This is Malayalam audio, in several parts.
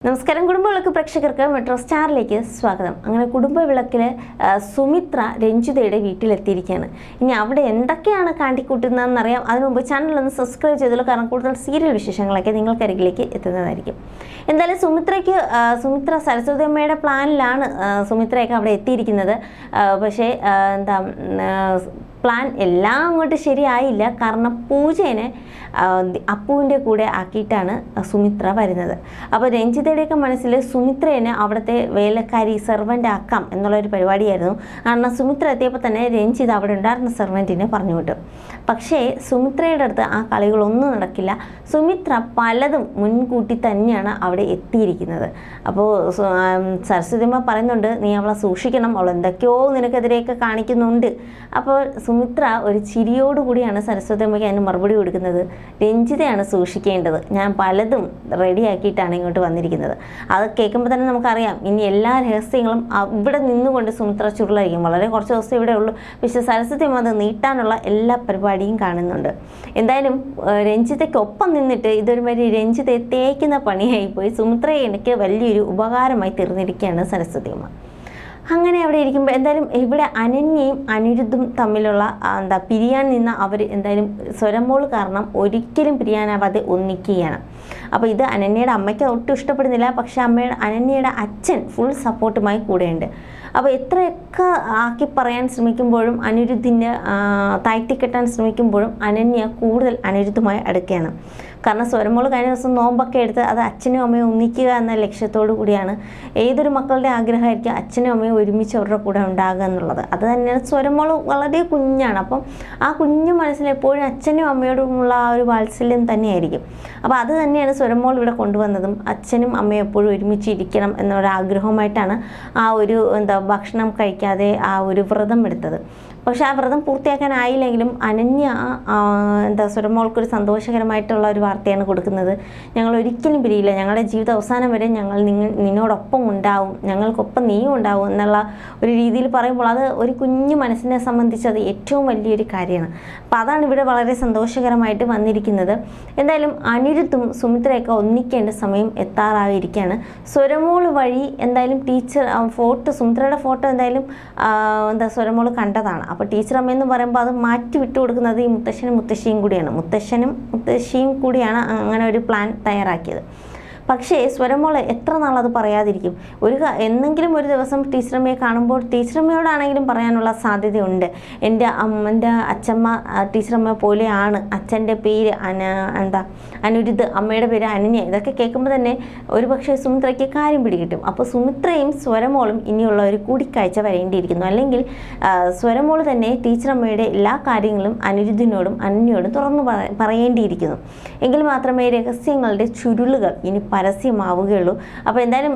നമസ്കാരം കുടുംബവിളക്ക് പ്രേക്ഷകർക്ക് മെട്രോ സ്റ്റാറിലേക്ക് സ്വാഗതം. അങ്ങനെ കുടുംബവിളക്കിൽ സുമിത്ര രഞ്ജിതയുടെ വീട്ടിലെത്തിയിരിക്കുകയാണ്. ഇനി അവിടെ എന്തൊക്കെയാണ് കാട്ടിക്കൂട്ടുന്നതെന്നറിയാം. അതിനു മുമ്പ് ചാനലൊന്ന് സബ്സ്ക്രൈബ് ചെയ്തോളൂ, കാരണം കൂടുതൽ സീരിയൽ വിശേഷങ്ങളൊക്കെ നിങ്ങൾക്കരികിലേക്ക് എത്തുന്നതായിരിക്കും. എന്തായാലും സുമിത്ര സരസ്വതി അമ്മയുടെ പ്ലാനിലാണ് സുമിത്രയൊക്കെ അവിടെ എത്തിയിരിക്കുന്നത്. പക്ഷേ പ്ലാൻ എല്ലാം അങ്ങോട്ട് ശരിയായില്ല. കാരണം പൂജേനെ അപ്പുവിൻ്റെ കൂടെ ആക്കിയിട്ടാണ് സുമിത്ര വരുന്നത്. അപ്പോൾ രഞ്ജിതയുടെയൊക്കെ മനസ്സിൽ സുമിത്രേനെ അവിടുത്തെ വേലക്കാരി സെർവൻ്റ് ആക്കാം എന്നുള്ളൊരു പരിപാടിയായിരുന്നു. കാരണം സുമിത്ര എത്തിയപ്പോൾ തന്നെ രഞ്ജിത അവിടെ ഉണ്ടായിരുന്ന സെർവൻറ്റിനെ പറഞ്ഞു വിട്ടു. പക്ഷേ സുമിത്രയുടെ അടുത്ത് ആ കളികളൊന്നും നടക്കില്ല. സുമിത്ര പലതും മുൻകൂട്ടി തന്നെയാണ് അവിടെ എത്തിയിരിക്കുന്നത്. അപ്പോൾ സരസ്വതിയമ്മ പറയുന്നുണ്ട്, നീ അവളെ സൂക്ഷിക്കണം, അവൾ എന്തൊക്കെയോ നിനക്കെതിരെയൊക്കെ കാണിക്കുന്നുണ്ട്. അപ്പോൾ സുമിത്ര ഒരു ചിരിയോടുകൂടിയാണ് സരസ്വതിയമ്മയ്ക്ക് അതിന് മറുപടി കൊടുക്കുന്നത്. രഞ്ജിതയാണ് സൂക്ഷിക്കേണ്ടത്, ഞാൻ പലതും റെഡിയാക്കിയിട്ടാണ് ഇങ്ങോട്ട് വന്നിരിക്കുന്നത്. അത് കേൾക്കുമ്പോൾ തന്നെ നമുക്കറിയാം ഇനി എല്ലാ രഹസ്യങ്ങളും ഇവിടെ നിന്നുകൊണ്ട് സുമിത്ര ചുരുളായിരിക്കും. വളരെ കുറച്ച് ദിവസം ഇവിടെ ഉള്ളൂ. പക്ഷേ സരസ്വതിയമ്മ അത് നീട്ടാനുള്ള എല്ലാ പരിപാടിയും കാണുന്നുണ്ട്. എന്തായാലും രഞ്ജിതയ്ക്കൊപ്പം നിന്നിട്ട് ഇതൊരുമാതിരി രഞ്ജിതയെ തേക്കുന്ന പണിയായിപ്പോയി. സുമിത്രയെ എനിക്ക് വലിയൊരു ഉപകാരമായി തീർന്നിരിക്കുകയാണ് സരസ്വതിയമ്മ. അങ്ങനെ അവിടെ ഇരിക്കുമ്പോൾ എന്തായാലും ഇവിടെ അനന്യയും അനിരുദ്ധും തമ്മിലുള്ള പിരിയാൻ നിന്ന അവർ എന്തായാലും സ്വരമോൾ കാരണം ഒരിക്കലും പിരിയാനാവാതെ ഒന്നിക്കുകയാണ്. അപ്പോൾ ഇത് അനന്യയുടെ അമ്മയ്ക്ക് ഒട്ടും ഇഷ്ടപ്പെടുന്നില്ല. പക്ഷേ അനന്യയുടെ അച്ഛൻ ഫുൾ സപ്പോർട്ടുമായി കൂടെയുണ്ട്. അപ്പോൾ എത്രയൊക്കെ ആക്കി പറയാൻ ശ്രമിക്കുമ്പോഴും അനിരുദ്ധിനെ താഴ്ത്തിക്കെട്ടാൻ ശ്രമിക്കുമ്പോഴും അനന്യ കൂടുതൽ അനിരുദ്ധമായി അടുക്കുകയാണ്. കാരണം സ്വരമോൾ കഴിഞ്ഞ ദിവസം നോമ്പൊക്കെ എടുത്ത് അത് അച്ഛനും അമ്മയും ഒന്നിക്കുക എന്ന ലക്ഷ്യത്തോടു കൂടിയാണ്. ഏതൊരു മക്കളുടെ ആഗ്രഹമായിരിക്കും അച്ഛനും അമ്മയും ഒരുമിച്ച് അവരുടെ കൂടെ ഉണ്ടാകുക എന്നുള്ളത്. അത് തന്നെയാണ്. സ്വരമോൾ വളരെ കുഞ്ഞാണ്. അപ്പം ആ കുഞ്ഞു മനസ്സിൽ എപ്പോഴും അച്ഛനും അമ്മയോടുമുള്ള ആ ഒരു വാത്സല്യം തന്നെയായിരിക്കും. അപ്പോൾ അത് തന്നെയാണ് സ്വരമോൾ ഇവിടെ കൊണ്ടുവന്നതും. അച്ഛനും അമ്മയും എപ്പോഴും ഒരുമിച്ച് ഇരിക്കണം എന്നൊരാഗ്രഹമായിട്ടാണ് ആ ഒരു ഭക്ഷണം കഴിക്കാതെ ആ ഒരു വ്രതം എടുത്തത്. പക്ഷെ ആ വ്രതം പൂർത്തിയാക്കാനായില്ലെങ്കിലും അനന്യ സ്വരമോൾക്കൊരു സന്തോഷകരമായിട്ടുള്ള ഒരു വാർത്തയാണ് കൊടുക്കുന്നത്. ഞങ്ങൾ ഒരിക്കലും പിരിയില്ല, ഞങ്ങളുടെ ജീവിത അവസാനം വരെ ഞങ്ങൾ നിന്നോടൊപ്പം ഉണ്ടാവും, ഞങ്ങൾക്കൊപ്പം നീയും ഉണ്ടാവും എന്നുള്ള ഒരു രീതിയിൽ പറയുമ്പോൾ അത് ഒരു കുഞ്ഞു മനസ്സിനെ സംബന്ധിച്ച് അത് ഏറ്റവും വലിയൊരു കാര്യമാണ്. അപ്പോൾ അതാണ് ഇവിടെ വളരെ സന്തോഷകരമായിട്ട് വന്നിരിക്കുന്നത്. എന്തായാലും അനിരുദ്ധും സുമിത്രയൊക്കെ ഒന്നിക്കേണ്ട സമയം എത്താറായിരിക്കുകയാണ്. സ്വരമോൾ വഴി എന്തായാലും സുമിത്രയുടെ ഫോട്ടോ എന്തായാലും സ്വരമോൾ കണ്ടതാണ്. അപ്പോൾ ടീച്ചർ അമ്മയെന്ന് പറയുമ്പോൾ അത് മാറ്റി വിട്ടു കൊടുക്കുന്നത് ഈ മുത്തശ്ശിയും കൂടിയാണ് അങ്ങനെ ഒരു പ്ലാൻ തയ്യാറാക്കിയത്. പക്ഷേ സ്വരമോൾ എത്ര നാളത് പറയാതിരിക്കും? എന്നെങ്കിലും ഒരു ദിവസം ടീച്ചറമ്മയെ കാണുമ്പോൾ ടീച്ചറമ്മയോടാണെങ്കിലും പറയാനുള്ള സാധ്യതയുണ്ട്. എൻ്റെ അച്ഛമ്മ ടീച്ചറമ്മ പോലെയാണ്, അച്ഛൻ്റെ പേര് അനിരുദ്ധ്, അമ്മയുടെ പേര് അനന്യ. ഇതൊക്കെ കേൾക്കുമ്പോൾ തന്നെ ഒരുപക്ഷെ സുമിത്രയ്ക്ക് കാര്യം പിടികിട്ടും. അപ്പോൾ സുമിത്രയും സ്വരമോളും ഇനിയുള്ള ഒരു കൂടിക്കാഴ്ച വരേണ്ടിയിരിക്കുന്നു. അല്ലെങ്കിൽ സ്വരമോൾ തന്നെ ടീച്ചറമ്മയുടെ എല്ലാ കാര്യങ്ങളും അനിരുദ്ധിനോടും അനന്യയോടും തുറന്നു പറയേണ്ടിയിരിക്കുന്നു. എങ്കിൽ മാത്രമേ രഹസ്യങ്ങളുടെ ചുരുളുകൾ ഇനി പരസ്യമാവുകയുള്ളൂ. അപ്പോൾ എന്തായാലും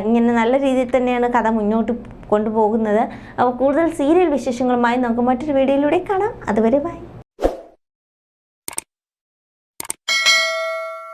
ഇങ്ങനെ നല്ല രീതിയിൽ തന്നെയാണ് കഥ മുന്നോട്ട് കൊണ്ടുപോകുന്നത്. അപ്പോൾ കൂടുതൽ സീരിയൽ വിശേഷങ്ങളുമായി നമുക്ക് മറ്റൊരു വീഡിയോയിലൂടെ കാണാം. അതുവരെ ബൈ.